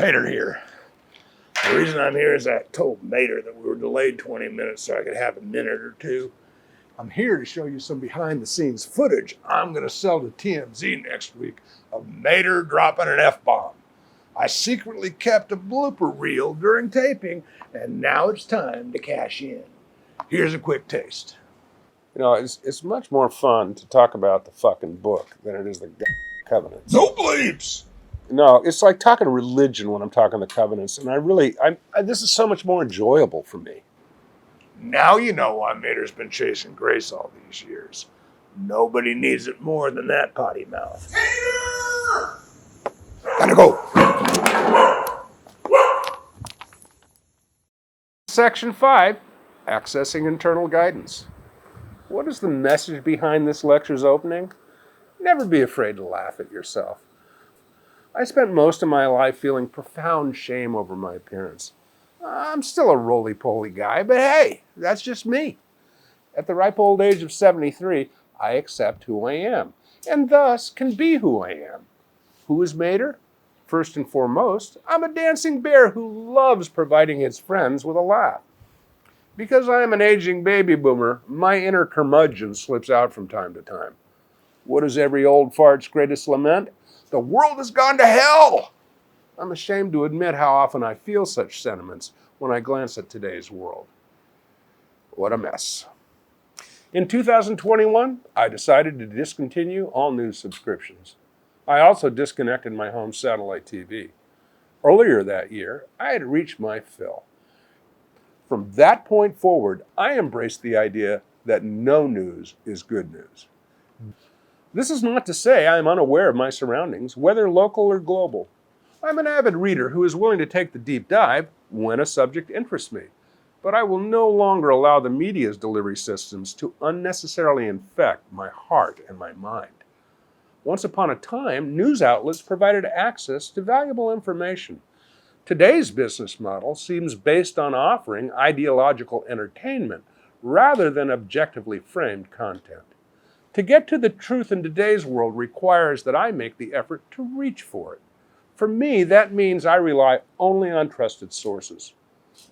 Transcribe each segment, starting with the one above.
Tater here. The reason I'm here is I told Mater that we were delayed 20 minutes so I could have a minute or two. I'm here to show you some behind the scenes footage I'm going to sell to TMZ next week of Mater dropping an F-bomb. I secretly kept a blooper reel during taping, and now it's time to cash in. Here's a quick taste. You know, it's much more fun to talk about the fucking book than it is the covenants. No bleeps! No, it's like talking religion when I'm talking the covenants, and this is so much more enjoyable for me. Now you know why Mater's been chasing Grace all these years. Nobody needs it more than that potty mouth. Tater! Gotta go. Section 5, Accessing Internal Guidance. What is the message behind this lecture's opening? Never be afraid to laugh at yourself. I spent most of my life feeling profound shame over my appearance. I'm still a roly-poly guy, but hey, that's just me. At the ripe old age of 73, I accept who I am, and thus can be who I am. Who is Mater? First and foremost, I'm a dancing bear who loves providing his friends with a laugh. Because I am an aging baby boomer, my inner curmudgeon slips out from time to time. What is every old fart's greatest lament? The world has gone to hell! I'm ashamed to admit how often I feel such sentiments when I glance at today's world. What a mess. In 2021, I decided to discontinue all news subscriptions. I also disconnected my home satellite TV. Earlier that year, I had reached my fill. From that point forward, I embraced the idea that no news is good news. This is not to say I am unaware of my surroundings, whether local or global. I'm an avid reader who is willing to take the deep dive when a subject interests me, but I will no longer allow the media's delivery systems to unnecessarily infect my heart and my mind. Once upon a time, news outlets provided access to valuable information. Today's business model seems based on offering ideological entertainment rather than objectively framed content. To get to the truth in today's world requires that I make the effort to reach for it. For me, that means I rely only on trusted sources.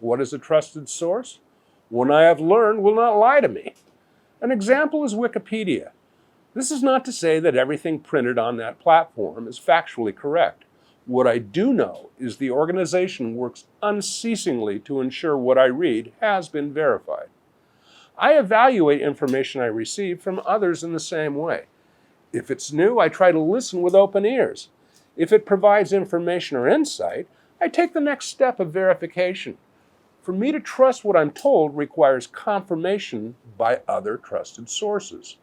What is a trusted source? One I have learned will not lie to me. An example is Wikipedia. This is not to say that everything printed on that platform is factually correct. What I do know is the organization works unceasingly to ensure what I read has been verified. I evaluate information I receive from others in the same way. If it's new, I try to listen with open ears. If it provides information or insight, I take the next step of verification. For me to trust what I'm told requires confirmation by other trusted sources.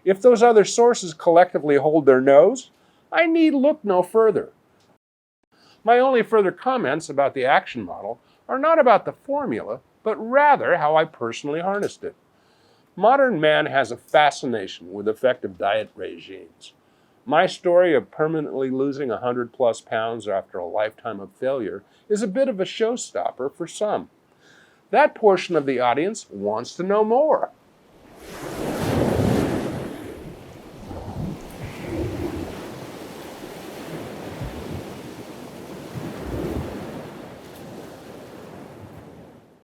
If those other sources collectively hold their nose, I need look no further. My only further comments about the action model are not about the formula, but rather how I personally harnessed it. Modern man has a fascination with effective diet regimes. My story of permanently losing 100+ pounds after a lifetime of failure is a bit of a showstopper for some. That portion of the audience wants to know more.